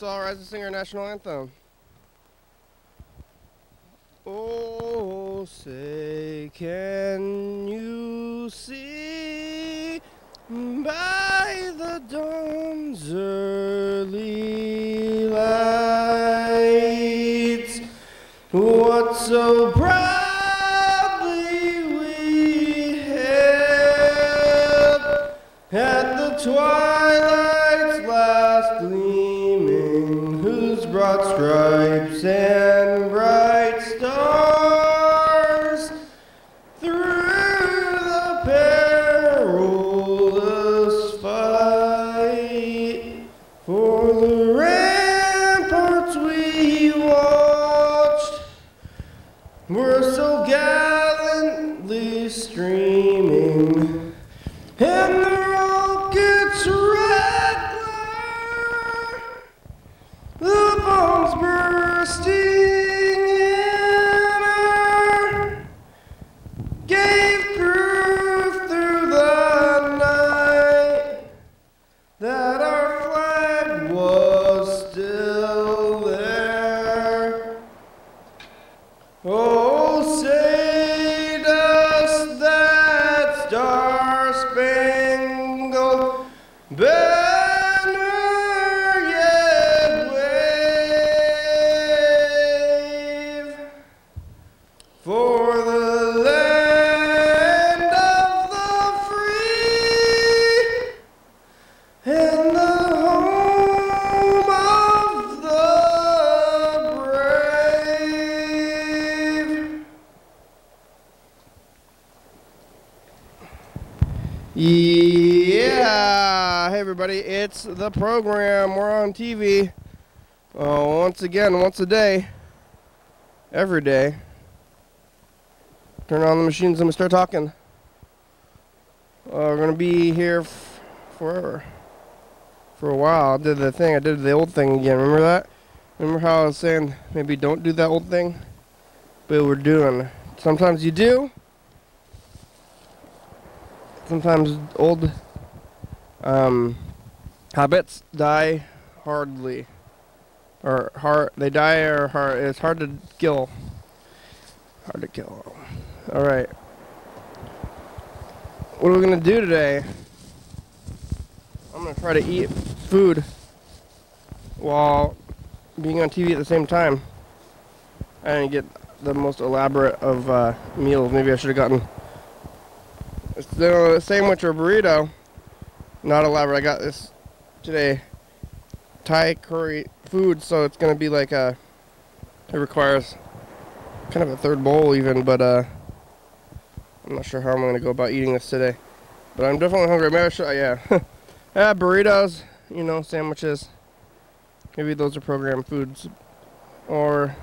Let's all rise to sing our national anthem. Oh, say, can you see by the dawn's early lights what so proudly we hailed at the twilight's last gleaming, whose broad stripes and bright stars through the perilous fight for the ramparts we watched were so gallantly streaming, and the rockets' red glare, the bombs bursting in air, gave proof through the night that our flag was still there. Oh, say does that star-spangled banner yet wave for the land of the free and the home of the brave? Yeah, hey everybody, it's the program. We're on TV. Once again, once a day, every day. Turn on the machines and we start talking. We're gonna be here forever. For a while. I did the old thing again. Remember that? Remember how I was saying maybe don't do that old thing? But we're doing. Sometimes you do. Sometimes old habits die hardly. They die or hard. It's hard to kill. Hard to kill. Alright. What are we going to do today? I'm going to try to eat food while being on TV at the same time. I didn't get the most elaborate of meals. Maybe I should have gotten a sandwich or burrito. Not elaborate. I got this today. Thai curry food, so it's going to be like it requires kind of a third bowl even, but I'm not sure how I'm going to go about eating this today. But I'm definitely hungry. Maybe I should, yeah. Yeah, burritos, you know, sandwiches. Maybe those are program foods. Or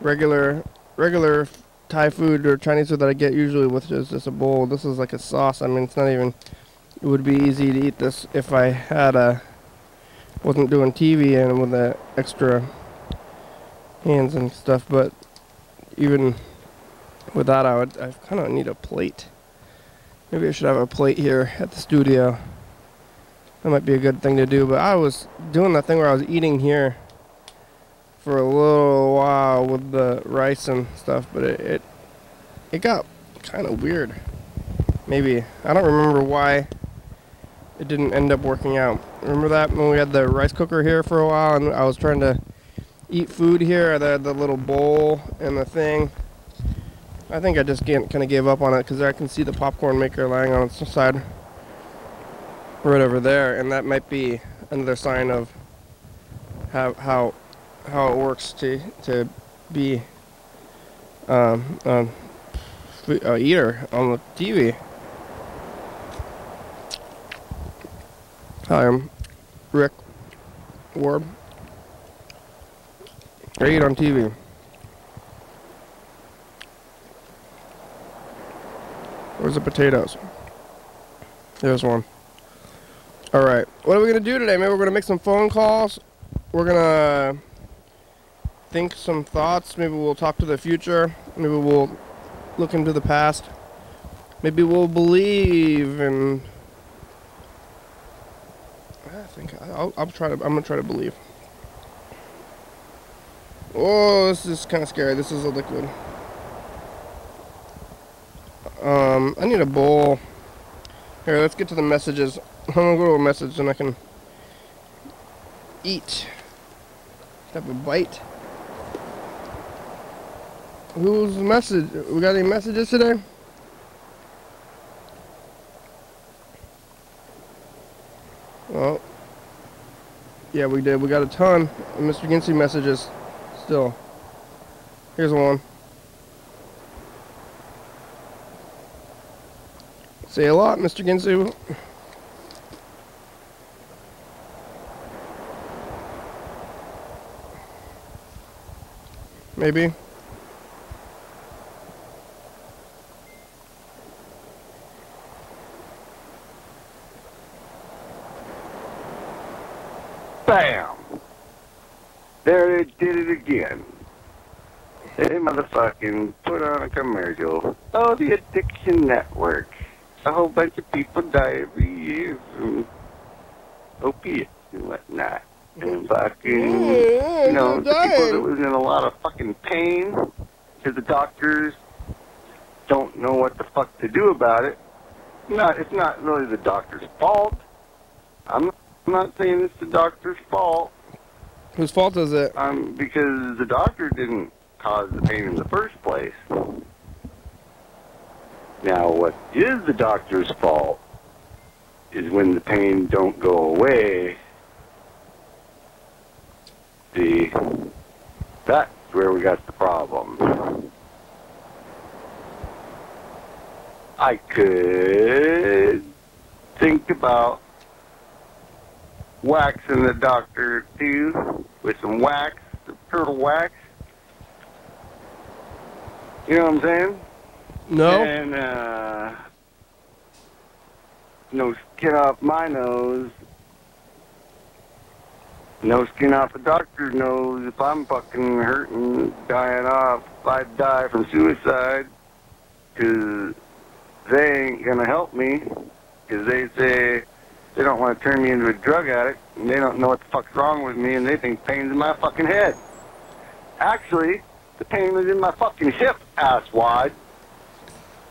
regular Thai food or Chinese food that I get usually with just a bowl. This is like a sauce. I mean, it's not even, it would be easy to eat this if I had wasn't doing TV and with the extra hands and stuff, but even with that I kind of need a plate. Maybe I should have a plate here at the studio. That might be a good thing to do, but I was doing that thing where I was eating here for a little while with the rice and stuff, but it got kind of weird. Maybe. I don't remember why it didn't end up working out. Remember that when we had the rice cooker here for a while and I was trying to eat food here? I had the little bowl and the thing. I think I just kind of gave up on it because I can see the popcorn maker lying on its side right over there, and that might be another sign of how it works to be a eater on the TV. Hi, I'm Rick Ward. I eat on TV. Where's the potatoes? There's one. Alright, what are we going to do today? Maybe we're going to make some phone calls. We're going to think some thoughts. Maybe we'll talk to the future. Maybe we'll look into the past. Maybe we'll believe in... I'm gonna try to believe. Oh, this is kind of scary. This is a liquid. I need a bowl. Here, let's get to the messages. I'm gonna go to a message and I can eat. Have a bite. Who's the message? We got any messages today? Well, yeah, we did. We got a ton of Mr. Ginsey messages still. Here's one. Say a lot, Mr. Ginsey. Maybe. Bam! There they did it again. They motherfucking put on a commercial. Oh, the Addiction Network. A whole bunch of people die every year from opiates and whatnot. And fucking, you know, the people that was in a lot of fucking pain because the doctors don't know what the fuck to do about it. It's not really the doctor's fault. I'm not saying it's the doctor's fault. Whose fault is it? Because the doctor didn't cause the pain in the first place. Now, what is the doctor's fault is when the pain don't go away. See, that's where we got the problem. I could think about waxing the doctor too with some wax, some turtle wax. You know what I'm saying? No. And no skin off my nose. No skin off the doctor's nose. If I'm fucking hurting, dying off, I'd die from suicide. Because they ain't going to help me. Because they say they don't want to turn me into a drug addict. And they don't know what the fuck's wrong with me. And they think pain's in my fucking head. Actually, the pain was in my fucking hip, asswad.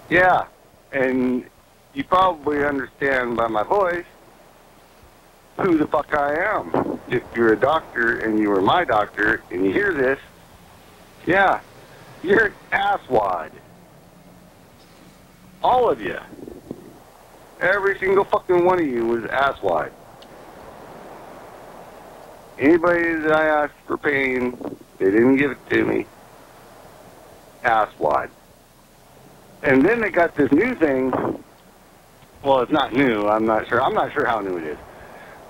Yeah. And you probably understand by my voice who the fuck I am. If you're a doctor and you were my doctor and you hear this, yeah, you're an asswad. All of you. Every single fucking one of you was asswad. Anybody that I asked for pain, they didn't give it to me. Asswad. And then they got this new thing. Well, it's not new. I'm not sure how new it is.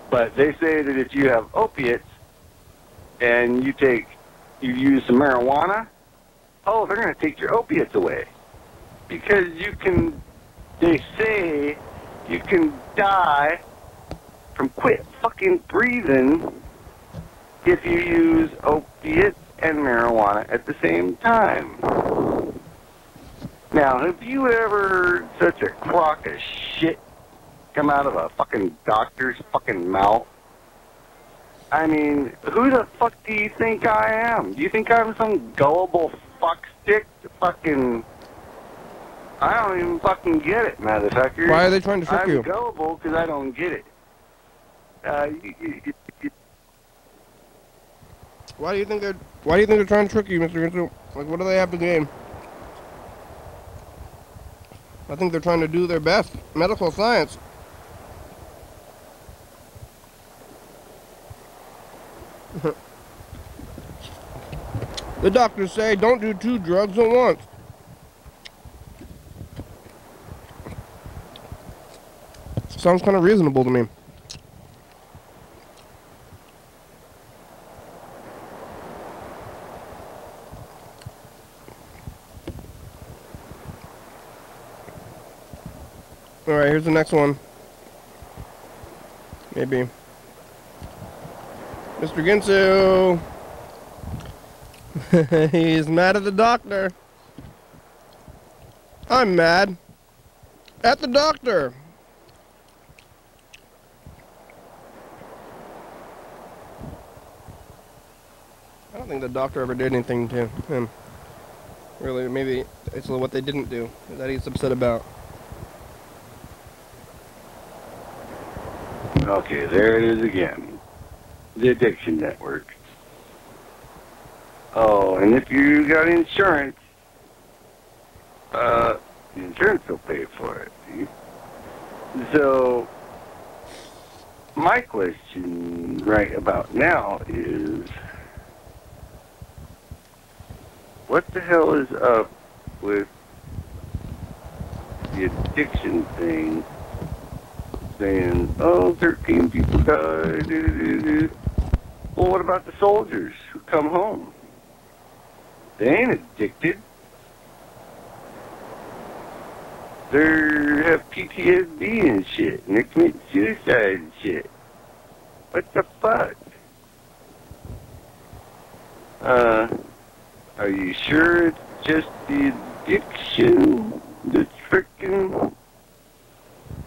But they say that if you have opiates and you use some marijuana, oh, they're going to take your opiates away. Because they say you can die from quit fucking breathing if you use opiates and marijuana at the same time. Now, have you ever heard such a crock of shit come out of a fucking doctor's fucking mouth? I mean, who the fuck do you think I am? Do you think I'm some gullible fuckstick? Fucking, I don't even fucking get it, motherfucker. Why are they trying to trick you? I'm gullible because I don't get it. Why do you think they're trying to trick you, Mr. Ginsey? Like, what do they have to gain? I think they're trying to do their best. Medical science. The doctors say don't do 2 drugs at once. Sounds kind of reasonable to me. Alright, here's the next one. Maybe. Mr. Ginsu. He's mad at the doctor. I'm mad at the doctor. I don't think the doctor ever did anything to him. Really, maybe it's what they didn't do that he's upset about. Okay, there it is again. The Addiction Network. Oh, and if you got insurance, the insurance will pay for it. See? So, my question right about now is, what the hell is up with the addiction thing? Saying, oh, 13 people died. Well, what about the soldiers who come home? They ain't addicted. They have PTSD and shit, and they commit suicide and shit. What the fuck? Are you sure it's just the addiction that's frickin'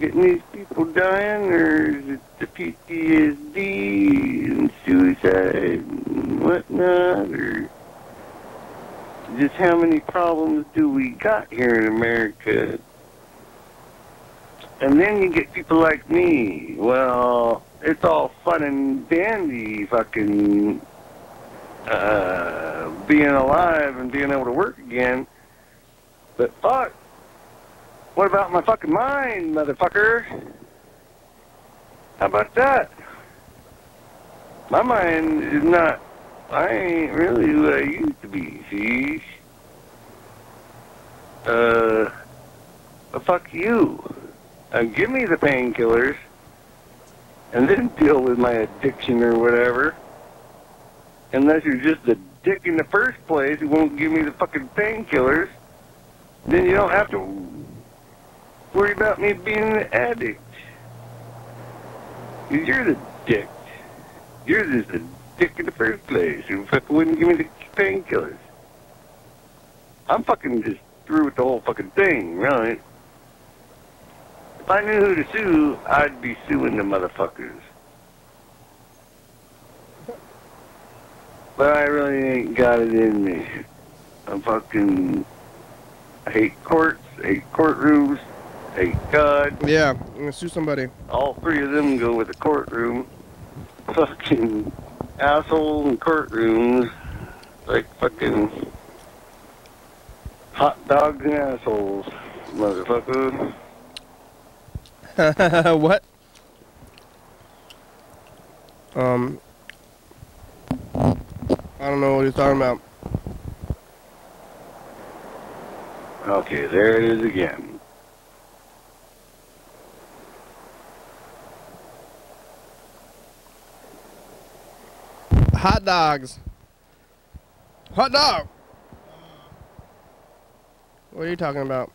getting these people dying, or is it the PTSD and suicide and whatnot, or just how many problems do we got here in America? And then you get people like me. Well, it's all fun and dandy fucking being alive and being able to work again, but fuck, what about my fucking mind, motherfucker? How about that? My mind is not, I ain't really who I used to be, see? But fuck you. Give me the painkillers, and then deal with my addiction or whatever. Unless you're just a dick in the first place who won't give me the fucking painkillers, then you don't have to worry about me being an addict. 'Cause you're the dick. You're just a dick in the first place who fucking wouldn't give me the painkillers. I'm fucking just through with the whole fucking thing, really. If I knew who to sue, I'd be suing the motherfuckers. But I really ain't got it in me. I hate courts, I hate courtrooms, I hate God. Yeah, I'm gonna sue somebody. All three of them go with the courtroom. Fucking assholes in courtrooms. Like fucking hot dogs and assholes, motherfucker. What? I don't know what he's talking about. Okay, there it is again. Hot dogs. Hot dog. What are you talking about?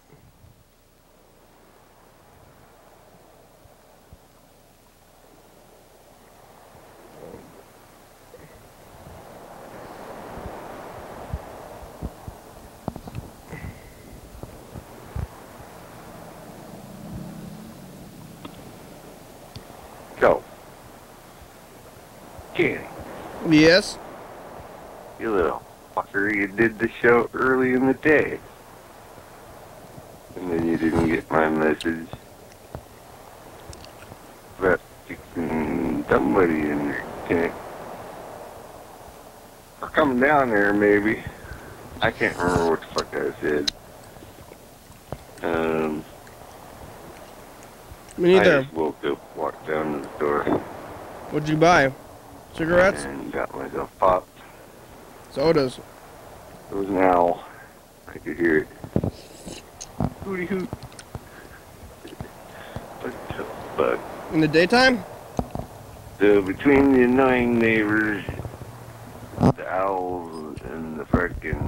So, Kenny, Yes. you little fucker, you did the show early in the day. And then you didn't get my message about fixing somebody in your tank. Or coming down there, maybe. I can't remember what the fuck I said. Me neither. I just woke up, walked down to the store, What'd you buy? Cigarettes? and got myself popped. Sodas. It was an owl. I could hear it. Hooty hoot. What the fuck? In the daytime? So between the annoying neighbors, the owls, and the frickin'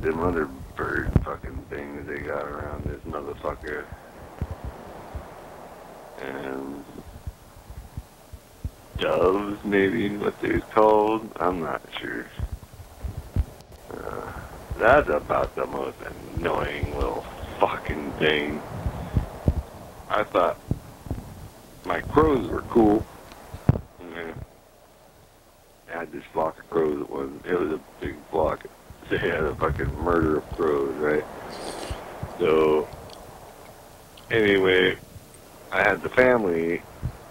them other bird fucking thing that they got around this motherfucker, and doves, maybe what they're called, I'm not sure. That's about the most annoying little fucking thing. I thought my crows were cool. had this flock of crows. It was a big flock. They had a fucking murder of crows, right? So, anyway, I had the family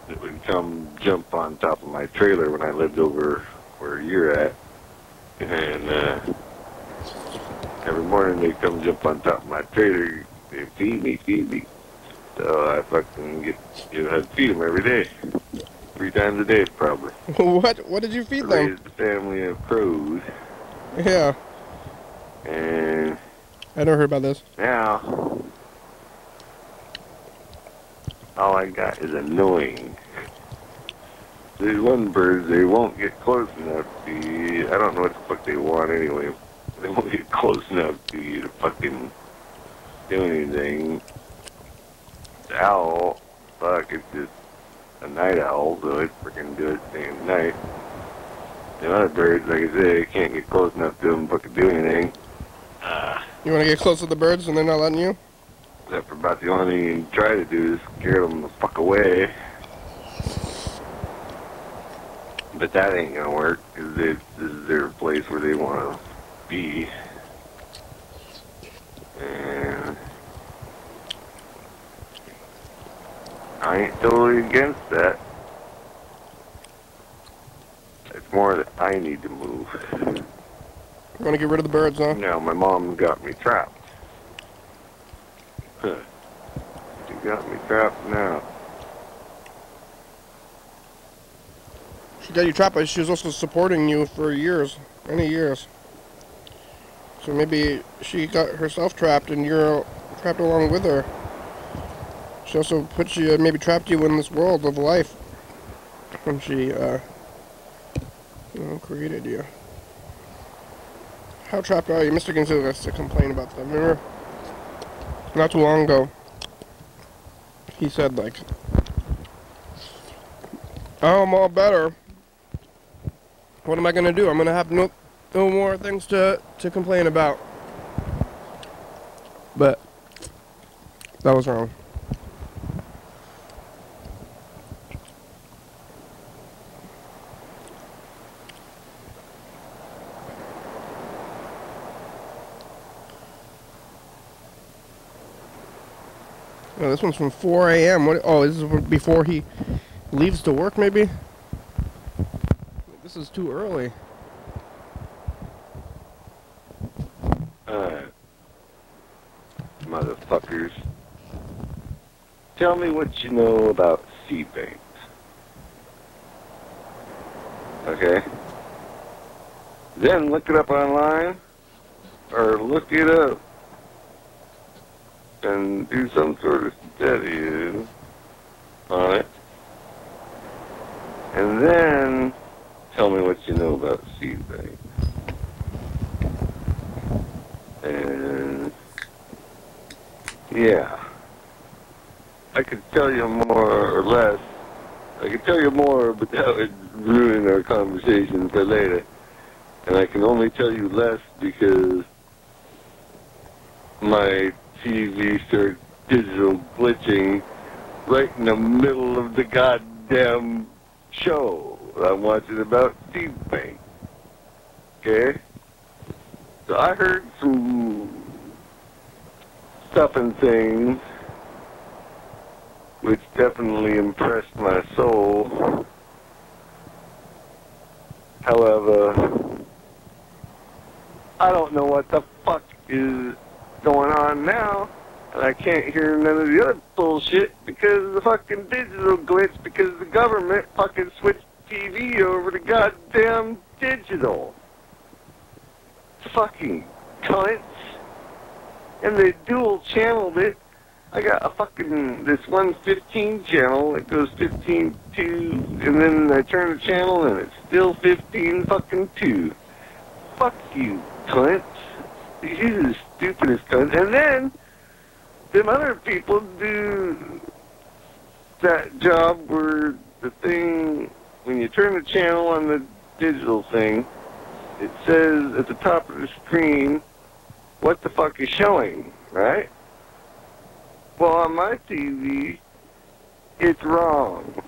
that would come jump on top of my trailer when I lived over where you're at. And every morning they'd come jump on top of my trailer. They'd feed me. So I fucking had to feed them every day. 3 times a day, probably. What did you feed them? Raised a family of crows. Yeah. And I never heard about this. now, all I got is annoying. There's one bird, they won't get close enough to you. I don't know what the fuck they want anyway. They won't get close enough to you to fucking do anything. The owl, fuck, it's just a night owl, so it freaking do its thing at night. The other birds, like I say, can't get close enough to them to fucking do anything. You want to get close to the birds and they're not letting you? Except for about the only thing you can try to do is scare them the fuck away. But that ain't gonna work, because this is their place where they want to be. And I ain't totally against that. It's more that I need to move. You want to get rid of the birds, huh? Now, my mom got me trapped. She got me trapped now. She got you trapped, but she was also supporting you for years, many years. So maybe she got herself trapped and you're trapped along with her. She also put you, maybe trapped you in this world of life when she, created you. How trapped are you? Mr. Gonzalez to complain about that. Remember, not too long ago, he said, like, oh, I'm all better. What am I going to do? I'm going to have no more things to complain about. But that was wrong. Oh, this one's from 4 a.m. What? Oh, this is before he leaves to work, maybe? This is too early. Motherfuckers. Tell me what you know about seed banks. Okay? Then look it up online, or look it up and do some sort of study on it. And then tell me what you know about seed banks. And yeah, I could tell you more or less. I could tell you more, but that would ruin our conversation for later. And I can only tell you less because my TV started digital glitching right in the middle of the goddamn show I'm watching about seed bank. Okay? So I heard some stuff and things which definitely impressed my soul. However, I don't know what the fuck is going on now, and I can't hear none of the other bullshit because of the fucking digital glitch, because the government fucking switched TV over to goddamn digital. Fucking cunts. And they dual channeled it. I got a fucking, this 115 channel, it goes 15 2, and then I turn the channel and it's still 15 fucking 2. Fuck you, cunts. You're the stupidest cunt. And then, them other people do that job where the thing, when you turn the channel on the digital thing, it says at the top of the screen, what the fuck is showing, right? Well, on my TV, it's wrong.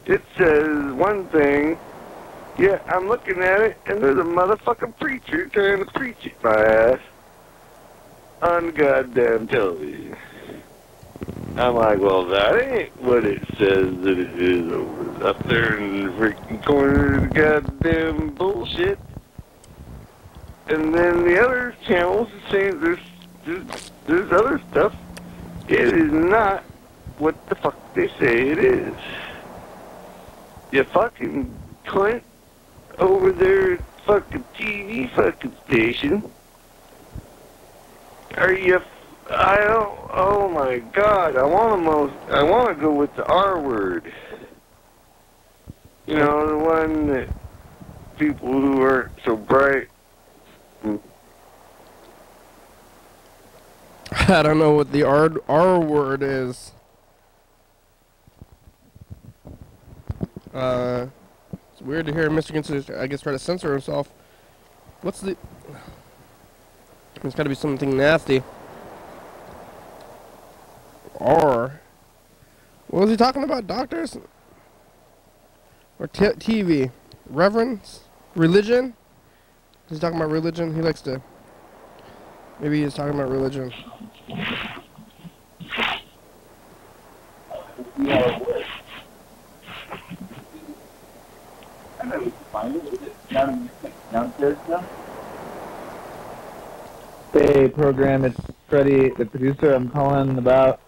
It says one thing, Yeah, I'm looking at it, and there's a motherfucking preacher trying to preach at my ass on goddamn television. I'm like, well, that ain't what it says that it is over up there in the freaking corner of the goddamn bullshit. And then the other channels are saying there's other stuff. It is not what the fuck they say it is. You fucking cunt over there at fucking TV fucking station. Are you? I don't. Oh my God! I want to go with the R word. You know, the one that people who aren't so bright. I don't know what the R word is. It's weird to hear Mr. Ginsu, I guess, try to censor himself. What's the... There's got to be something nasty. R. What was he talking about? Doctors? Or TV? Reverence? Religion? He's talking about religion. He likes to... Maybe he's talking about religion. Hey, program, it's Freddie, the producer. I'm calling about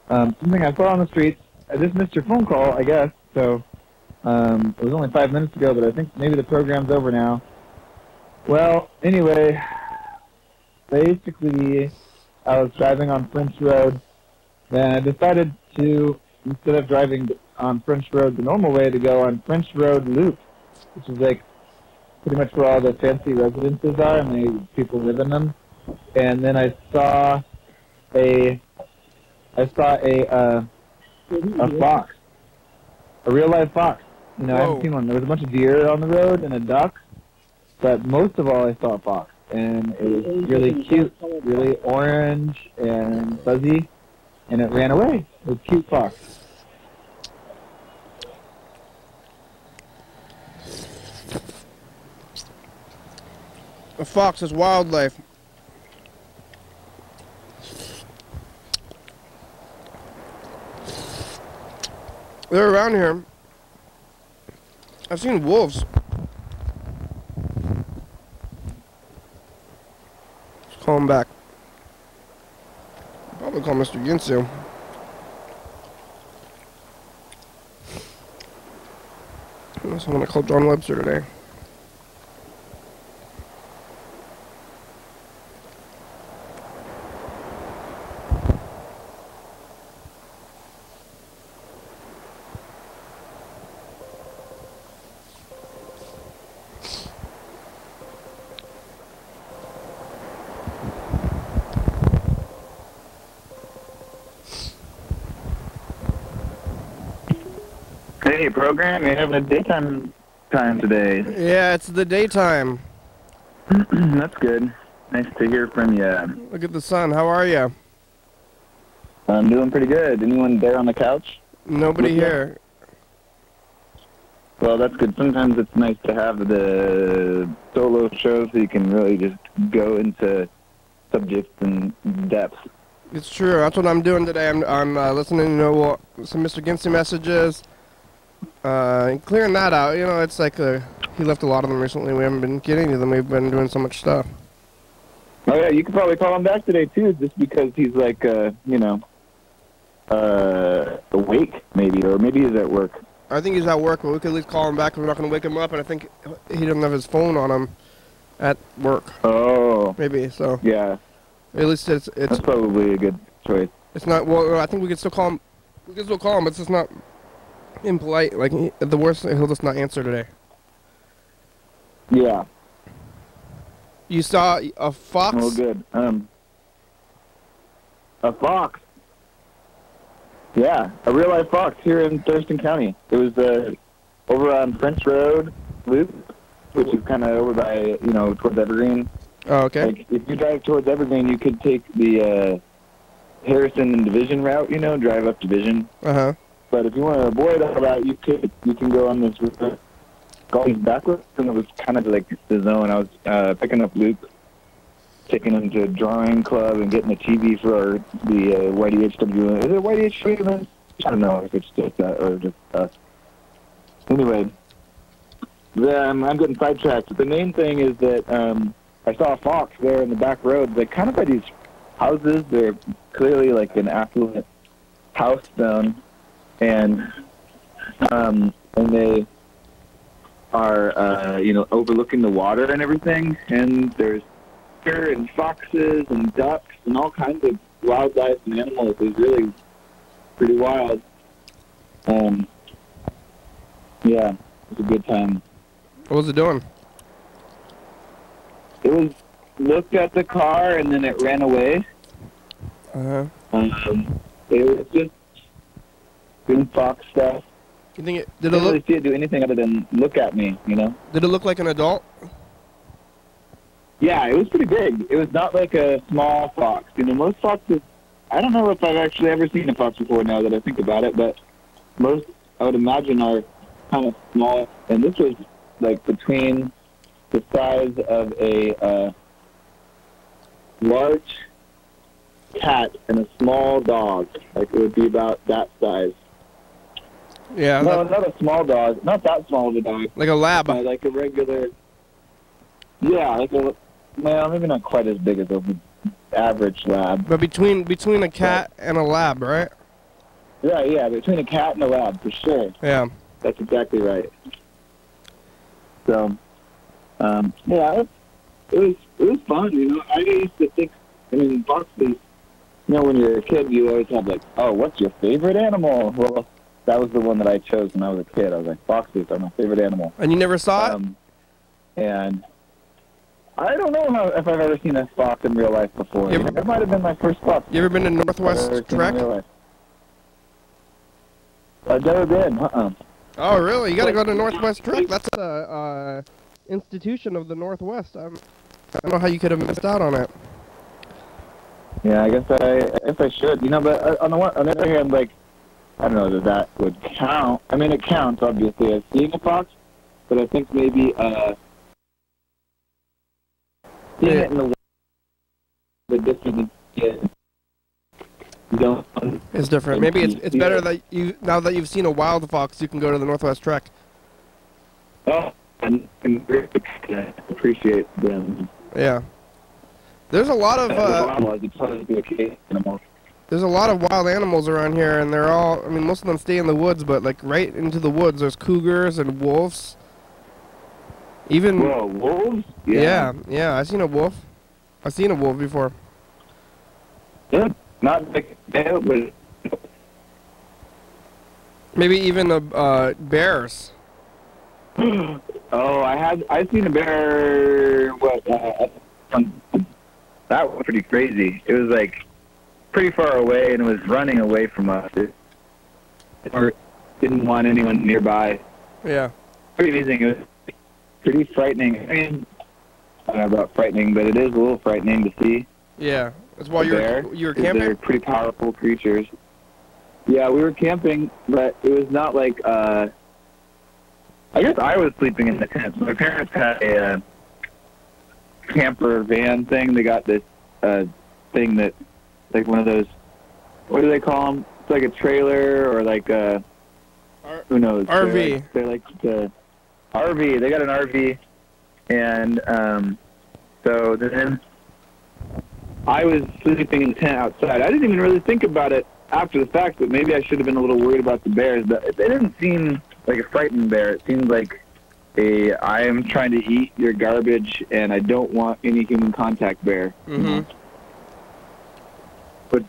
something I saw on the streets. I just missed your phone call, I guess, so it was only 5 minutes ago, but I think maybe the program's over now. Well, anyway, basically, I was driving on French Road, then I decided to, instead of driving on French Road the normal way, to go on French Road Loop, which is like pretty much where all the fancy residences are, and people live in them. And then I saw a fox, a real live fox. You know, I haven't seen one. There was a bunch of deer on the road and a duck, but most of all I saw a fox, and it was really cute, really orange and fuzzy, and it ran away. It was a cute fox. A fox is wildlife. They're around here. I've seen wolves. Let's call him back. Probably call Mr. Ginsu. Unless I want to call John Webster today. Hey, program, you're having a daytime time today. Yeah, it's the daytime. That's good. Nice to hear from you. Look at the sun. How are you? I'm doing pretty good. Anyone there on the couch? Nobody here. Well, that's good. Sometimes it's nice to have the solo show so you can really just go into subjects in depth. It's true. That's what I'm doing today. I'm listening to some Mr. Ginsu messages. Clearing that out. You know, it's like he left a lot of them recently. We haven't been getting to them. We've been doing so much stuff. Oh, yeah, you could probably call him back today, too, just because he's like, you know, awake, maybe, or maybe he's at work. I think he's at work, but we could at least call him back. We're not going to wake him up, and I think he doesn't have his phone on him at work. Oh. Maybe, so. Yeah. At least it's That's probably a good choice. It's not, well, I think we can still call him. We can still call him, but it's just not impolite. Like, at the worst, he'll just not answer today. Yeah. You saw a fox? Oh, good. A fox. Yeah, a real-life fox here in Thurston County. It was over on French Road Loop, which is kind of over by, you know, towards Evergreen. Oh, okay. Like, if you drive towards Evergreen, you could take the Harrison and Division route, you know, drive up Division. Uh-huh. But if you want to avoid all that, you can go on this route. going backwards, and it was kind of like the zone. I was picking up Luke, taking him to a drawing club and getting a TV for the YDHWM. Is it YDHWM? I don't know if it's just that or just us. Anyway, I'm getting sidetracked. The main thing is that I saw a fox there in the back road. They're kind of by these houses. They're clearly like an affluent house zone, and they are overlooking the water and everything. And there's deer and foxes and ducks and all kinds of wildlife and animals. It was really pretty wild. Yeah, it was a good time. What was it doing? It was looked at the car and then it ran away. Uh-huh. It was just doing fox stuff. You think it Didn't really see it do anything other than look at me, you know? Did it look like an adult? Yeah, it was pretty big. It was not like a small fox. You know, most foxes, I don't know if I've actually ever seen a fox before now that I think about it, but most, I would imagine, are kind of small. And this was like between the size of a large cat and a small dog. Like, it would be about that size. Yeah. No, not a small dog. Not that small of a dog. Like a lab. Like a regular... Yeah, like a... Well, maybe not quite as big as an average lab. But between a cat and a lab, right? Yeah, between a cat and a lab, for sure. Yeah. That's exactly right. So, yeah, it was fun, you know. I used to think, I mean, foxes, you know, when you're a kid, you always have like, oh, what's your favorite animal? Well, that was the one that I chose when I was a kid. I was like, foxes are my favorite animal. And you never saw it? And I don't know if I've ever seen a fox in real life before. It might have been my first fox. You ever been to Northwest Trek? I've never been, Oh, really? You gotta go to Northwest Trek. That's a institution of the Northwest. I don't know how you could have missed out on it. Yeah, I guess I should. You know, but on the other hand, like, I don't know that would count. I mean, it counts, obviously, as seeing a fox, but I think maybe seeing it in the distance it's different. Maybe it's better that now that you've seen a wild fox, you can go to the Northwest Trek. Oh, and appreciate them. Yeah. There's a lot of there's a lot of wild animals around here, and they're all, I mean, most of them stay in the woods, but like right into the woods, there's cougars and wolves. Even Whoa, wolves? Yeah, I've seen a wolf. I've seen a wolf before. Yeah, not like but maybe even bears. Oh, I've seen a bear. That was pretty crazy. It was like pretty far away, and it was running away from us. Or didn't want anyone nearby. Yeah. Pretty amazing. It was pretty frightening. I mean, I don't know about frightening, but it is a little frightening to see. Yeah. That's why you were camping? They're pretty powerful creatures. Yeah, we were camping, but it was not like, I guess I was sleeping in the tent. My parents had a camper van thing. They got this thing that, like one of those, what do they call them? It's like a trailer or like a, who knows? RV. They're like the RV. They got an RV. And so then I was sleeping in the tent outside. I didn't even really think about it after the fact, but maybe I should have been a little worried about the bears. But it didn't seem like a frightened bear. It seemed like I am trying to eat your garbage, and I don't want any human contact bear. Mm-hmm. But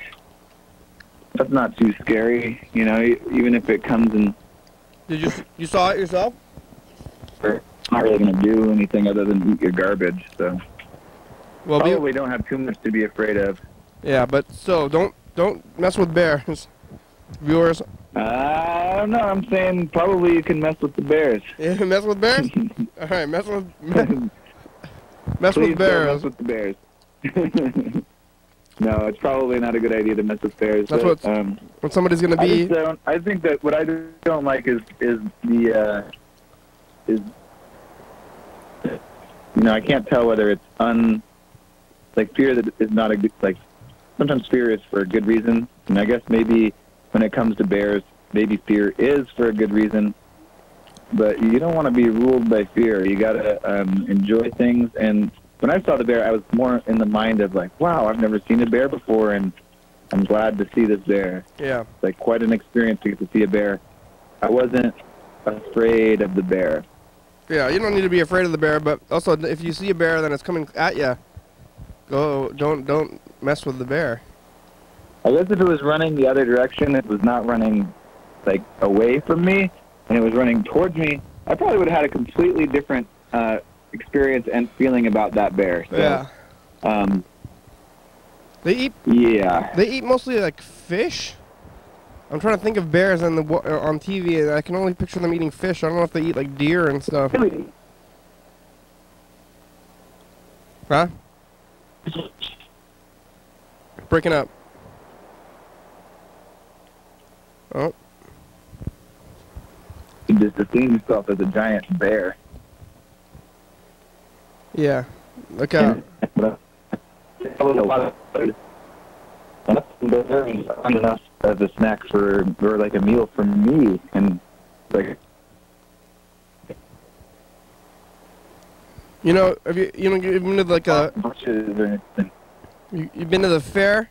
that's not too scary, you know, even if it comes and... Did you saw it yourself? It's not really going to do anything other than eat your garbage, so... Well, probably don't have too much to be afraid of. Yeah, but so don't mess with bears, viewers. I don't know. I'm saying probably you can mess with the bears. Yeah, mess with bears. All right, mess with bears. Mess with the bears. No, it's probably not a good idea to mess with bears. That's but, when somebody's gonna be. I think that what I don't like is I can't tell whether it's like fear that is not a good, like sometimes fear is for a good reason. And I guess maybe when it comes to bears, maybe fear is for a good reason. But you don't want to be ruled by fear. You got to enjoy things. And when I saw the bear, I was more in the mind of like, wow, I've never seen a bear before, and I'm glad to see this bear. Yeah. It's like quite an experience to get to see a bear. I wasn't afraid of the bear. Yeah, you don't need to be afraid of the bear, but also if you see a bear then it's coming at you, don't mess with the bear. I guess if it was running the other direction, it was not running like away from me, and it was running towards me, I probably would have had a completely different experience and feeling about that bear. So, yeah. They eat. Yeah. They eat mostly like fish. I'm trying to think of bears on TV, and I can only picture them eating fish. I don't know if they eat like deer and stuff. Huh? Breaking up. Oh. You just assume yourself as a giant bear. Yeah. Look out. Enough as a snack or like a meal for me, and like. You know, have you've been to like you've been to the fair,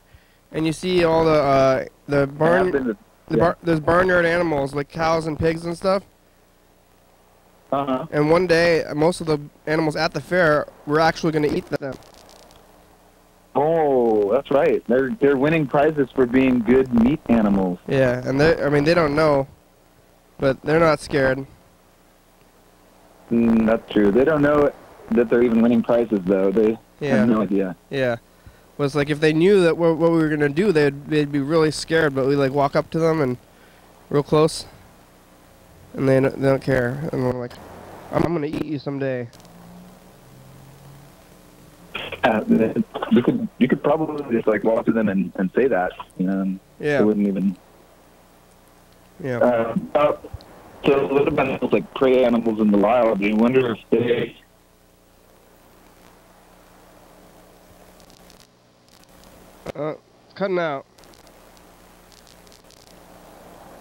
and you see all the barn, there's barnyard animals like cows and pigs and stuff. Uh-huh. And one day, most of the animals at the fair were actually going to eat them. Oh, that's right. They're winning prizes for being good meat animals. Yeah, and they don't know, but they're not scared. That's true. They don't know that they're even winning prizes, though. They have no idea. Yeah. Well, it's like if they knew that what we were going to do, they'd be really scared, but we like walk up to them and real close, and they don't care. And we're like, I'm going to eat you someday. You could probably just like walk to them and say that. Yeah. They wouldn't even. Yeah. So what about those like prey animals in the wild? Do you wonder if they? It's cutting out.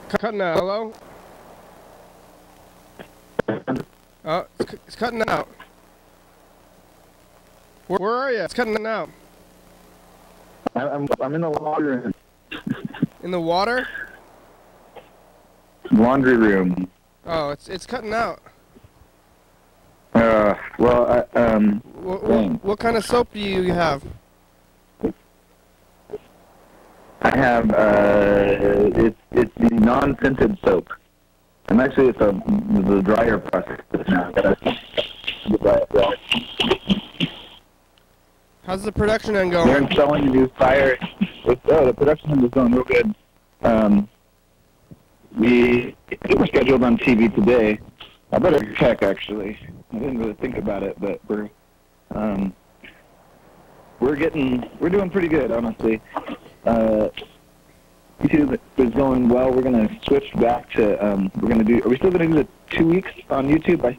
Cutting out. Hello? Oh, it's cutting out. Where are you? It's cutting out. I'm in the laundry room. In the water? Laundry room. Oh, it's cutting out. Well, What kind of soap do you have? I have it's the non-scented soap. And actually, it's the dryer process now. How's the production end going? They're installing a new fire. The production end is going real good. We were scheduled on TV today. I better check, actually. I didn't really think about it, but we're doing pretty good, honestly. YouTube is going well. We're going to switch back to, are we still going to do the 2 weeks on YouTube?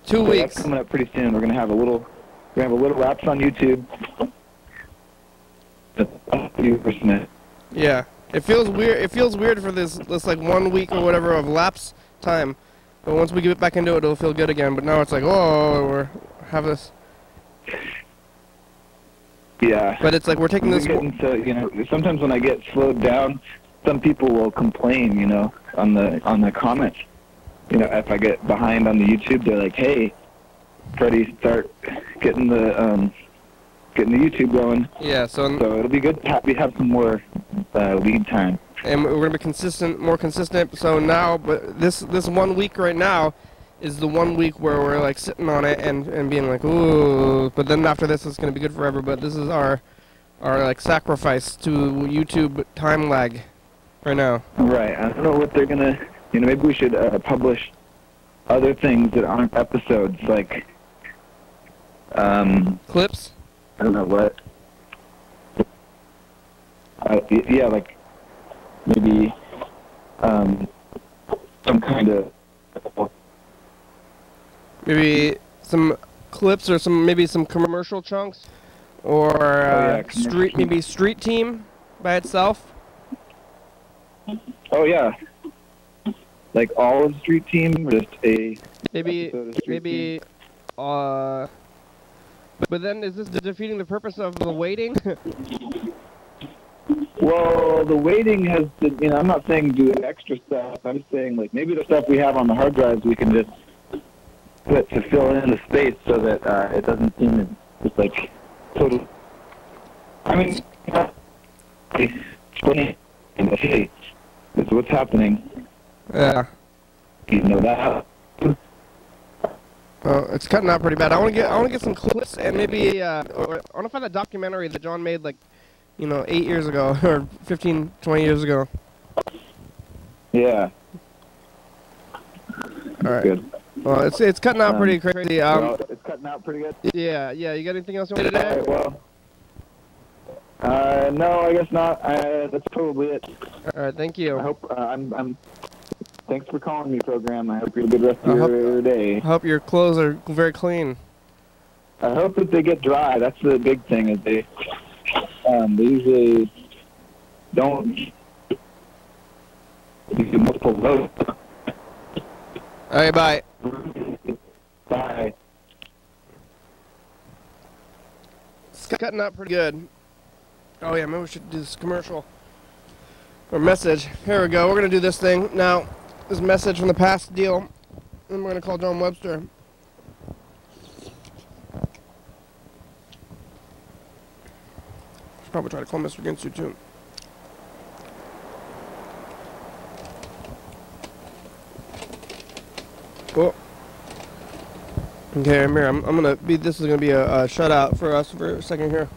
2 weeks. That's coming up pretty soon. We're going to have a little lapse on YouTube. Yeah. It feels weird. It feels weird for this like 1 week or whatever of lapse time. But once we get back into it, it'll feel good again. But now it's like, oh, we're have this. Yeah. But it's like we're taking this. So, sometimes when I get slowed down, some people will complain, on the comments. If I get behind on the YouTube, they're like, "Hey, Freddie, start getting the YouTube going." Yeah. So it'll be good to have some more lead time. And we're gonna be more consistent. So now, but this 1 week right now is the 1 week where we're like sitting on it and being like, ooh. But then after this, it's gonna be good forever. But this is our like sacrifice to YouTube time lag right now. Right. I don't know what they're gonna. Maybe we should publish other things that aren't episodes, like clips. I don't know what. Yeah, like maybe some kind of. Maybe some clips or maybe some commercial chunks, or maybe Street Team by itself. Oh yeah, like all of Street Team, or just a maybe. But then is this defeating the purpose of the waiting? Well, the waiting has, I'm not saying do extra stuff. I'm saying, like, maybe the stuff we have on the hard drives we can just put to fill in the space so that it doesn't seem just like total. I mean, hey, this is what's happening. Yeah. You know that. Oh, it's cutting out pretty bad. I want to get some clips and maybe I want to find that documentary that John made, like, 8 years ago or 15, 20 years ago. Yeah. All right. Good. Well, it's cutting out pretty crazy. It's cutting out pretty good. Yeah. You got anything else you want to say? All right, well, no, I guess not. That's probably it. All right. Thank you. I hope thanks for calling me, program. I hope you have a good rest of your day. I hope your clothes are very clean. I hope that they get dry. That's the big thing. Is they usually don't do multiple loads. All right, bye. Bye. It's cutting out pretty good. Oh yeah, maybe we should do this commercial or message. Here we go. We're gonna do this thing now. This message from the past deal, and we're gonna call John Webster. Should probably try to call Mr. Ginsu too. Oh. Okay, I'm here. I'm gonna be. This is gonna be a shutout for us for a second here.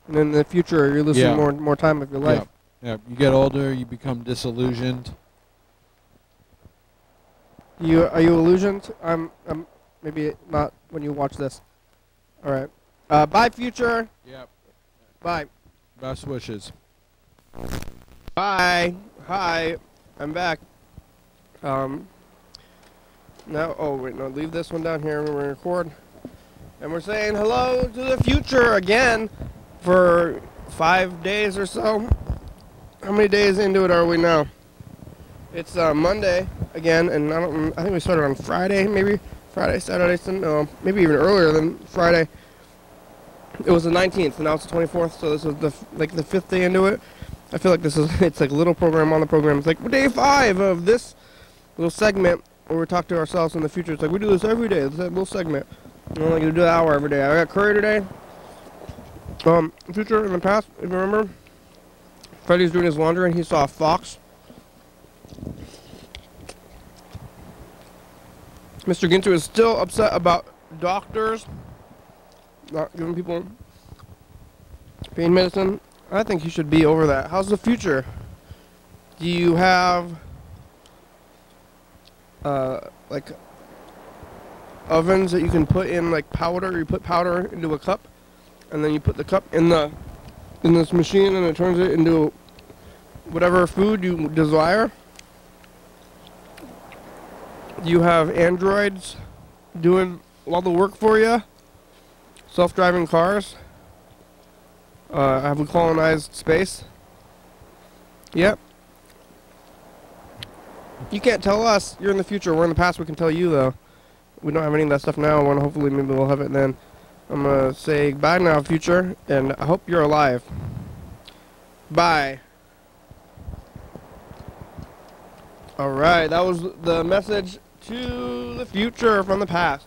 And in the future, you're losing more time of your life. Yeah. You get older, you become disillusioned. Are you illusioned? Maybe not when you watch this. All right. Bye, future. Yep. Bye. Best wishes. Bye. Hi. I'm back. Now. Oh wait, no. Leave this one down here. We're gonna record, and we're saying hello to the future again for 5 days or so. How many days into it are we now? It's Monday again, and I think we started on Friday, maybe Friday, Saturday, Sunday, no, maybe even earlier than Friday. It was the 19th, and now it's the 24th, so this is the 5th day into it. I feel like it's like a little program on the program. It's like day 5 of this little segment where we talk to ourselves in the future. It's like we do this every day. It's a little segment. I'm only gonna do an hour every day. I got Curry today. Future in the past, if you remember, Freddie's doing his laundry and he saw a fox. Mr. Ginter is still upset about doctors not giving people pain medicine. I think he should be over that. How's the future? Do you have like ovens that you can put in like powder? You put powder into a cup, and then you put the cup in this machine, and it turns it into whatever food you desire. Do you have androids doing all the work for you? Self-driving cars? Have we colonized space? Yep. You can't tell us. You're in the future. We're in the past. We can tell you, though. We don't have any of that stuff now, and hopefully maybe we'll have it then. I'm going to say bye now, future, and I hope you're alive. Bye. Alright, that was the message to the future from the past.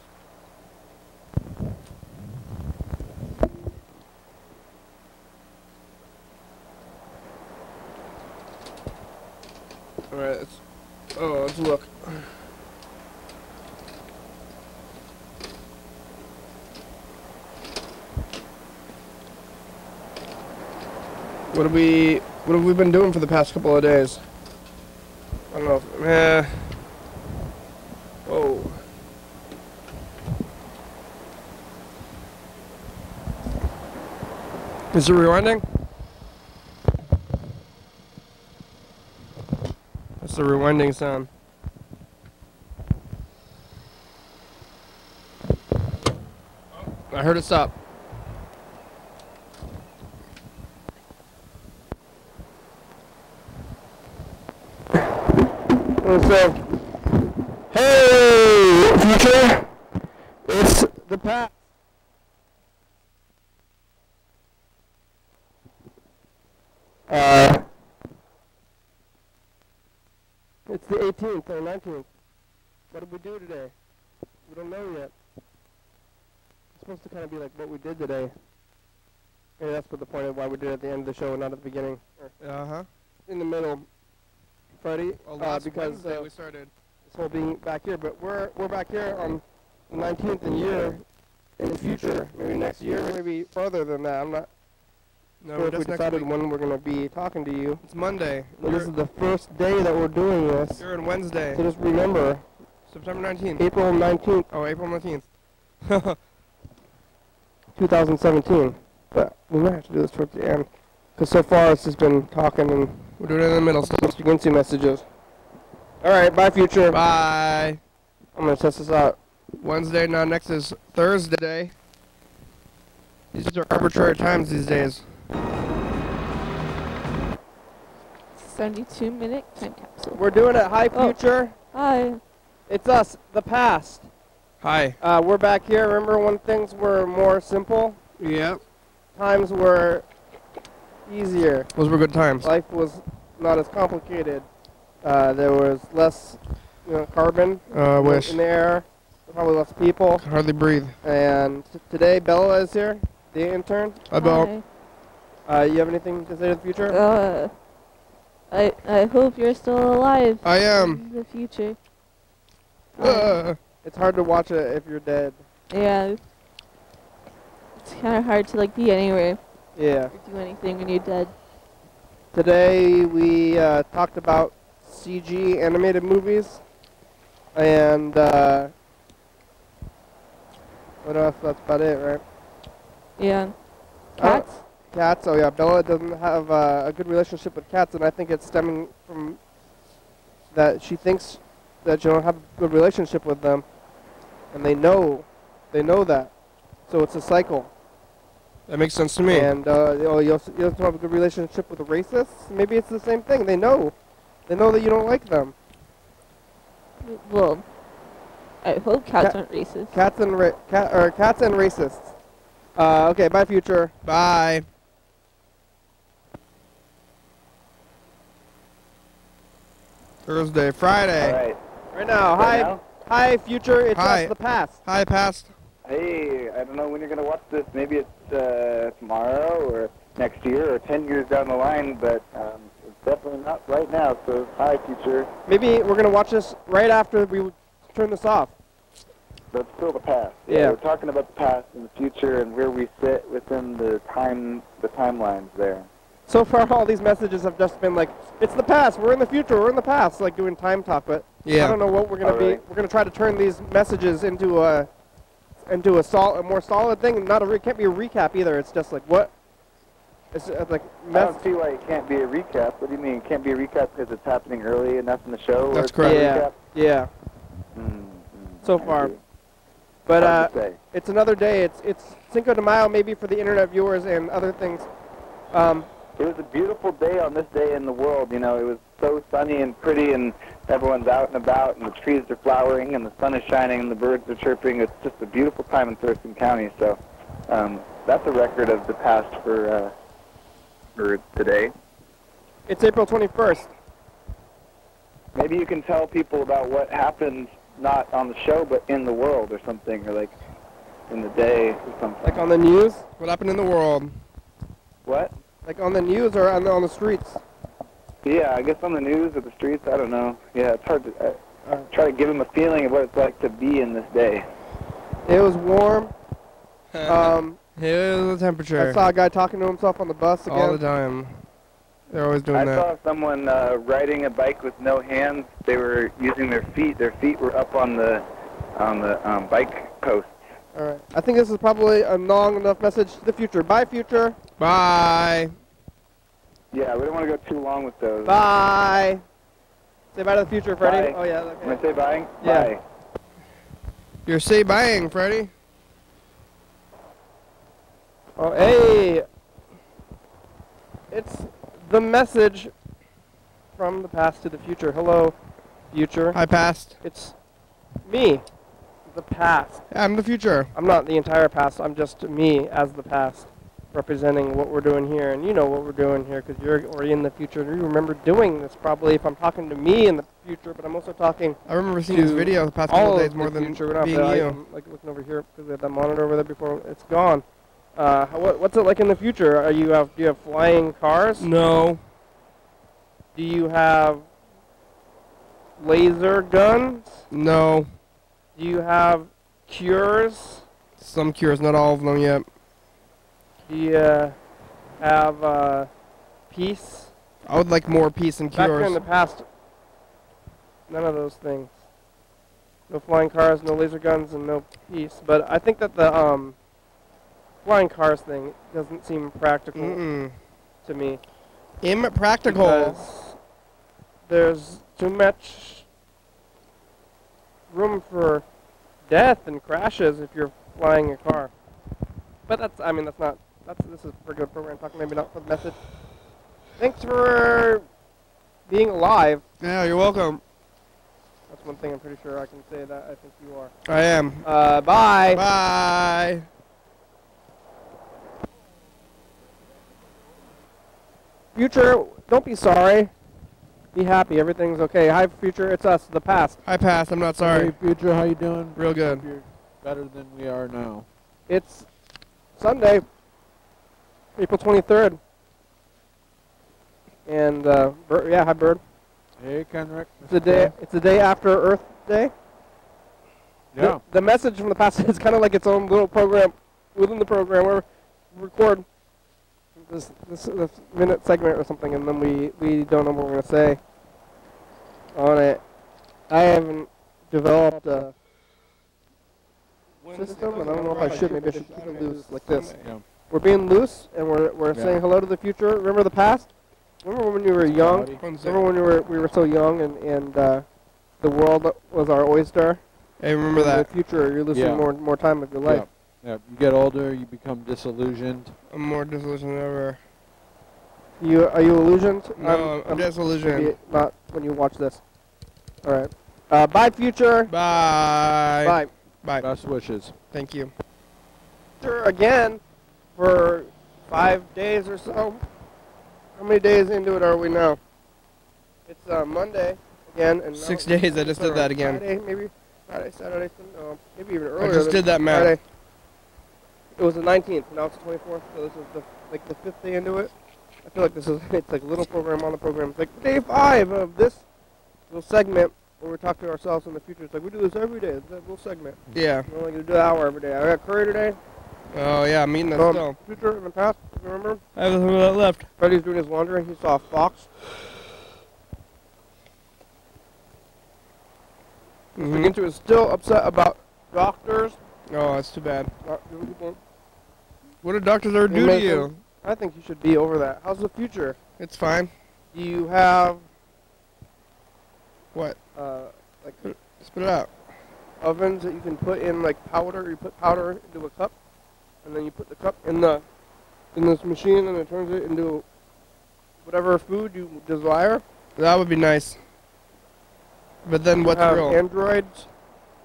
Alright, let's look. What have we been doing for the past couple of days? I don't know if, oh. Is it rewinding? That's the rewinding sound. I heard it stop. So, hey, future, it's the past. It's the 18th or 19th. What did we do today? We don't know yet. It's supposed to kind of be like what we did today. Maybe that's what the point of why we did it at the end of the show and not at the beginning. Uh-huh. In the middle. Friday, because we started this whole being back here, but we're back here on the 19th and year in the future. Maybe next year, maybe further than that. I'm not sure if we decided when we're going to be talking to you. It's Monday. This is the first day that we're doing this. You're on Wednesday. So just remember. September 19th. April 19th. Oh, April 19th. 2017. But we might have to do this towards the end. Because so far it's just been talking and we're doing it in the middle. So let's begin 2 messages. Alright, bye future. Bye. I'm going to test this out. Wednesday, now next is Thursday. These are arbitrary times these days. 72-minute time capsule. We're doing it. Hi future. Hi. It's us, the past. Hi. We're back here. Remember when things were more simple? Yep. Times were easier. Those were good times. Life was not as complicated. There was less, carbon in the air. Probably less people. Can hardly breathe. And today Bella is here, the intern. Hi, Bella. You have anything to say to the future? I hope you're still alive. I am. In the future. It's hard to watch it if you're dead. Yeah. It's kind of hard to be anywhere. Yeah. Or do anything when you're dead. Today we talked about CG animated movies, and what else? That's about it, right? Yeah. Cats? Cats. Oh yeah, Bella doesn't have a good relationship with cats, and I think it's stemming from that she thinks that you don't have a good relationship with them, and they know that, so it's a cycle. That makes sense to me. And you also have a good relationship with the racists. Maybe it's the same thing. They know that you don't like them. Well, I hope cats aren't racist. Cats and racists. Okay, bye future. Bye. Thursday, Friday. All right. Right now. Hi future. It's us, the past. Hi past. Hey, I don't know when you're going to watch this. Maybe it's tomorrow or next year or 10 years down the line, but it's definitely not right now, so hi, future. Maybe we're going to watch this right after we turn this off. But it's still the past. Yeah. We're talking about the past and the future and where we sit within the timelines there. So far, all these messages have just been like, it's the past, we're in the future, we're in the past, like doing time talk, but I don't know what we're going to be. We're going to try to turn these messages into a more solid thing. It can't be a recap either. It's just like what? It's like. I don't see why it can't be a recap. What do you mean it can't be a recap because it's happening early enough in the show? That's correct. Yeah. So far, but it's another day. It's Cinco de Mayo, maybe for the internet viewers and other things. It was a beautiful day on this day in the world. It was so sunny and pretty, and everyone's out and about, and the trees are flowering, and the sun is shining, and the birds are chirping. It's just a beautiful time in Thurston County. So that's a record of the past for today. It's April 21st. Maybe you can tell people about what happened, not on the show, but in the world or something, or like in the day or something. Like on the news? What happened in the world? What? Like on the news or on the streets? Yeah, I guess on the news or the streets, I don't know. Yeah, it's hard to try to give them a feeling of what it's like to be in this day. It was warm. It was the temperature. I saw a guy talking to himself on the bus again. All the time. They're always doing that. I saw someone riding a bike with no hands. They were using their feet. Their feet were up on the bike posts. All right. I think this is probably a long enough message to the future. Bye, future. Bye. Yeah, we don't want to go too long with those. Bye. Say bye to the future, Freddie. Bye. Oh, yeah. I'm Okay. going to say bye? Yeah. Bye. You're say buying, Freddie. Oh, hey. It's the message from the past to the future. Hello, future. Hi, past. It's me, the past. I'm the future. I'm not the entire past. I'm just me as the past, representing what we're doing here. And you know what we're doing here because you're already in the future. And you remember doing this probably if I'm talking to me in the future, but I'm also talking I remember seeing this to video the past all couple of days more the than future. We're not being really, you. I'm like looking over here because we have that monitor over there before it's gone. What's it like in the future? Do you have flying cars? No. Do you have laser guns? No. Do you have cures? Some cures, not all of them yet. Do you have peace? I would like more peace and Back here in cures. the past, none of those things. No flying cars, no laser guns, and no peace. But I think that the flying cars thing doesn't seem practical to me. Impractical. Because there's too much room for death and crashes if you're flying a car. But this is for good program talk, maybe not for the message. Thanks for being alive. Yeah, you're welcome. That's one thing I'm pretty sure I can say that I think you are. I am. Bye. Bye. Future, don't be sorry. Be happy. Everything's okay. Hi, future. It's us, the past. Hi, past. I'm not sorry. Hey, future, how you doing? Real good. Hope you're better than we are now. It's Sunday, April 23rd. And, hi, Bird. Hey, Kenrick. It's the day after Earth Day. Yeah. The message from the past is kind of like its own little program within the program where we record this minute segment or something, and then we don't know what we're going to say on it. I haven't developed a system, and I don't know if I should. Maybe I should keep it loose like this. Yeah. We're being loose, and we're saying hello to the future. Remember the past? Remember when you were young? Remember when we were so young and the world was our oyster? Hey, remember that. In the future, you're losing more time of your life. Yeah. You get older, you become disillusioned. I'm more disillusioned than ever. Are you illusioned? No, I'm disillusioned. Maybe not when you watch this. All right. Bye, future. Bye. Bye. Bye. Best wishes. Thank you. Future again for 5 days or so. How many days into it are we now? It's Monday again. And 6 days. I just did that again. Friday, maybe. Friday, Saturday, no, maybe even earlier. I just did that math. Friday. It was the 19th. Now it's the 24th. So this is the 5th day into it. I feel like it's like a little program on the program. It's like day 5 of this little segment where we talk to ourselves in the future. It's like we do this every day. It's a little segment. Yeah. We're only going to do an hour every day. I got curry today. Oh, yeah, I'm eating that still. Future in the past, if you remember. I have a little bit left. Freddie's doing his laundry and he saw a fox. Mr. Ginter is still upset about doctors. Oh, that's too bad. Not doing people. What did doctors ever do to you? I think you should be over that. How's the future? It's fine. Do you have What? like Spit it out. ovens that you can put in like powder? You put powder into a cup, and then you put the cup in this machine, and it turns it into whatever food you desire. That would be nice. But then what's have real? Androids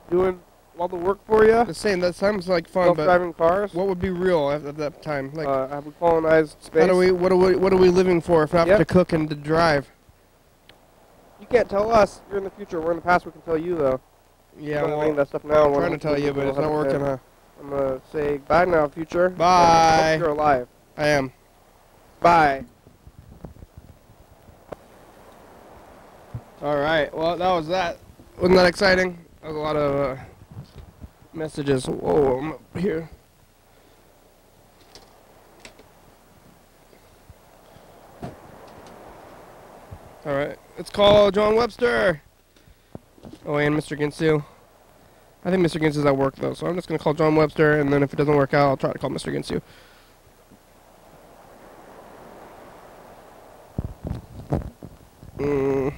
doing all the work for you. The same. That sounds like fun, but Self-driving cars. what would be real at that time? Like, Have we colonized space? how do we? What are we living for if not to cook and to drive? You can't tell us. You're in the future. We're in the past. We can tell you though. Yeah, I'm well, reading that stuff now. I'm trying to tell you, but it's not working, huh? I'm gonna say bye now, future. Bye. Hope you're alive. I am. Bye. All right. Well, that was that. Wasn't that exciting? That was a lot of messages. Whoa, I'm up here. All right. Let's call John Webster. Oh, and Mr. Ginsu. I think Mr. Ginsu's at work, though, so I'm just going to call John Webster, and then if it doesn't work out, I'll try to call Mr. Ginsu. Spill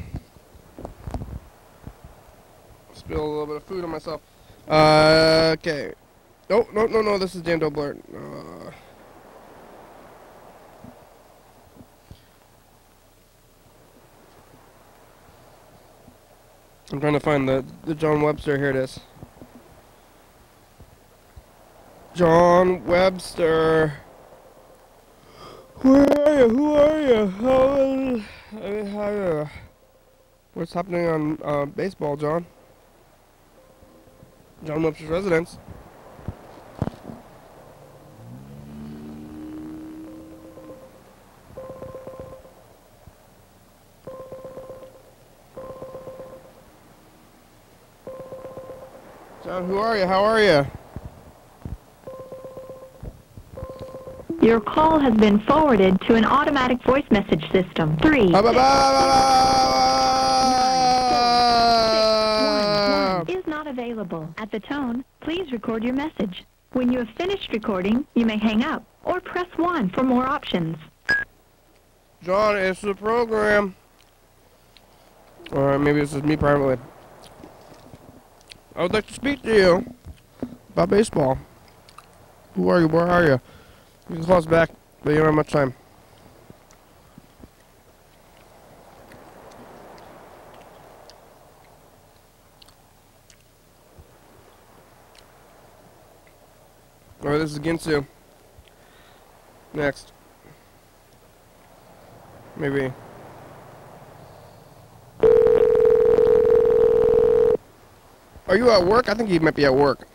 a little bit of food on myself. Okay. Oh, no, this is Dan Doblart. I'm trying to find the John Webster. Here it is. John Webster. Where are you? Who are you? What's happening on baseball, John? John Webster's residence. John, who are you? How are you? Your call has been forwarded to an automatic voice message system. 3 One is not available. At the tone, please record your message. When you have finished recording, you may hang up or press 1 for more options. John, it's the program. Or maybe this is me privately. I would like to speak to you about baseball. Who are you? Where are you? You can call us back, but you don't have much time. Alright, this is Ginsu. Next. Maybe. Are you at work? I think you might be at work.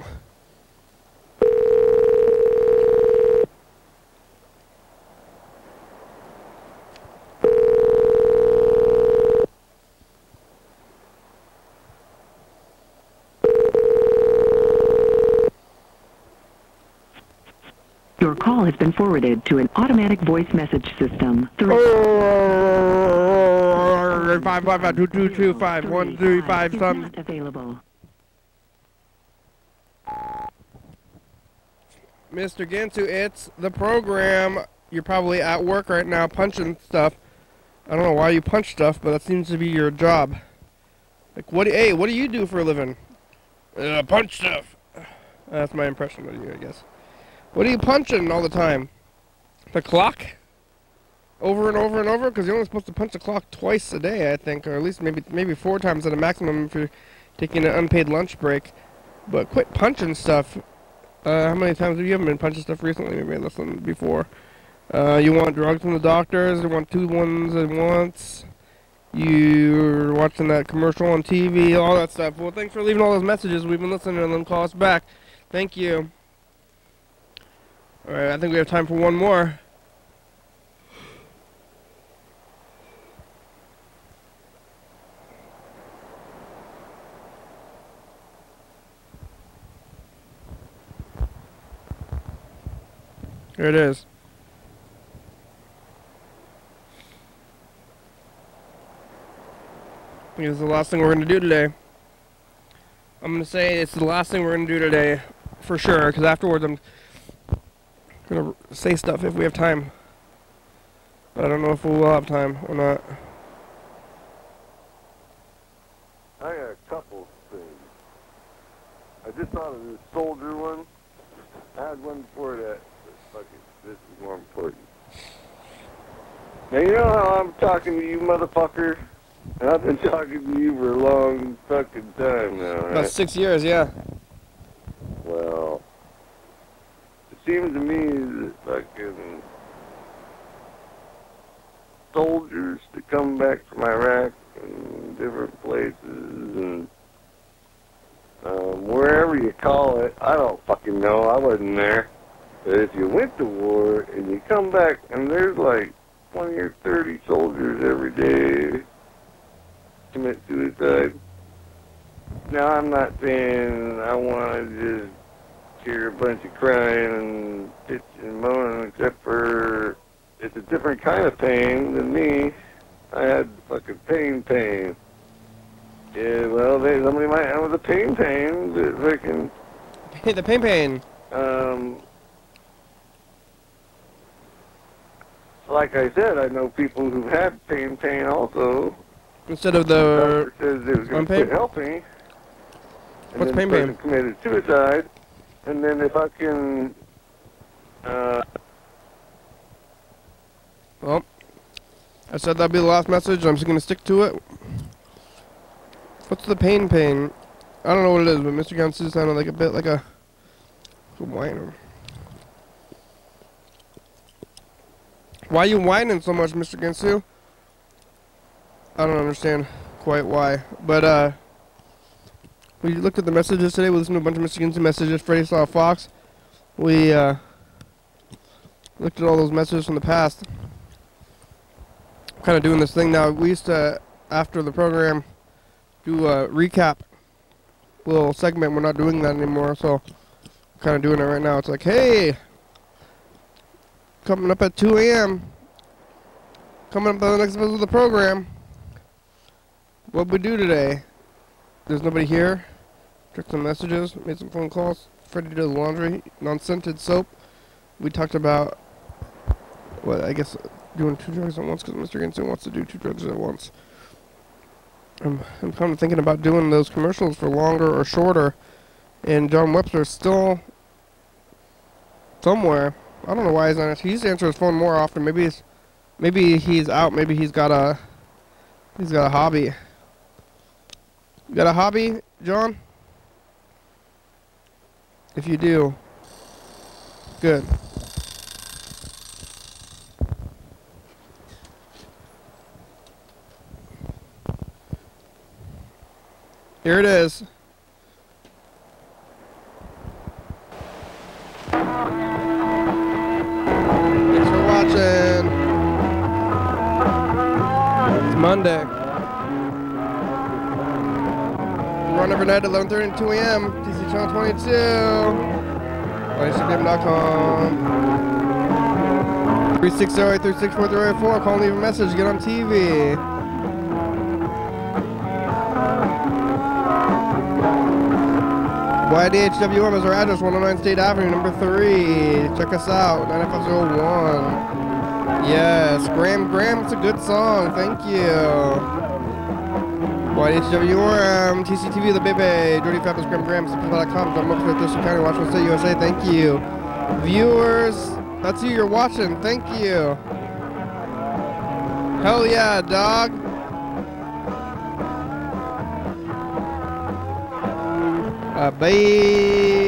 Your call has been forwarded to an automatic voice message system. 555-2225-135 not available. Mr. Ginsu, it's the program. You're probably at work right now punching stuff. I don't know why you punch stuff, but that seems to be your job. Like, what do you do for a living? Punch stuff. That's my impression of you, I guess. What are you punching all the time? The clock? Over and over and over? Because you're only supposed to punch the clock twice a day, I think, or at least maybe 4 times at a maximum if you're taking an unpaid lunch break. But quit punching stuff. How many times have you been punching stuff recently? Maybe I listened before. You want drugs from the doctors? You want 2 ones at once? You're watching that commercial on TV, all that stuff. Well, thanks for leaving all those messages. We've been listening to them. Call us back. Thank you. Alright, I think we have time for one more. Here it is. I think it's the last thing we're going to do today. I'm going to say it's the last thing we're going to do today, for sure, because afterwards I'm going to say stuff if we have time. But I don't know if we'll have time or not. I got a couple things. I just thought of this soldier one. I had one before that. This is more important. Now, you know how I'm talking to you, motherfucker? And I've been talking to you for a long fucking time now, right? About 6 years, yeah. Well, it seems to me that fucking soldiers that come back from Iraq and different places and wherever you call it, I don't fucking know, I wasn't there. But if you went to war and you come back and there's like 20 or 30 soldiers every day commit suicide. Now, I'm not saying I want to just hear a bunch of crying and bitching and moaning, except for it's a different kind of pain than me. I had fucking pain. Yeah, well, somebody might have the pain, but fucking... Hey, the pain. Like I said, I know people who've had pain also, Instead of The the doctor says it was going to pain? quit helping. And What's then pain the pain? person committed suicide. And then if I can, Well, I said that'd be the last message. I'm just gonna stick to it. What's the pain? I don't know what it is, but Mr. Gunsu sounded like a bit like a whiner. Why are you whining so much, Mr. Gunsu? I don't understand quite why, but we looked at the messages today. We listened to a bunch of Mr. Gunsu messages. Freddie saw a fox. We looked at all those messages from the past. Kind of doing this thing now. We used to, after the program, do a recap little segment. We're not doing that anymore, so kind of doing it right now. It's like, hey, coming up at 2 a.m. Coming up on the next episode of the program. What we do today? There's nobody here. Checked some messages, made some phone calls. Freddie did the laundry, non-scented soap. We talked about, well, I guess doing 2 drugs at once because Mr. Ginson wants to do 2 drugs at once. I'm kind of thinking about doing those commercials for longer or shorter. And John Webster's still somewhere. I don't know why he's not. He used to answer his phone more often. Maybe he's out. Maybe he's got a hobby. You got a hobby, John? If you do, good. Here it is. Thanks for watching. It's Monday. Run every night at 11:30 and 2 a.m. TC Channel 22. YDHWM.com. 360-836-4384. Call and leave a message. Get on TV. YDHWM is our address, 109 State Avenue, number 3. Check us out, 9501. Yes, Graham, it's a good song. Thank you. YDHWM, TCTV, the baby, Jordy Fabulous, Graham, Simple.com, John Moxley, Thurston County, Washington State, USA. Thank you. Viewers, that's who you're watching. Thank you. Hell yeah, dog. Bye.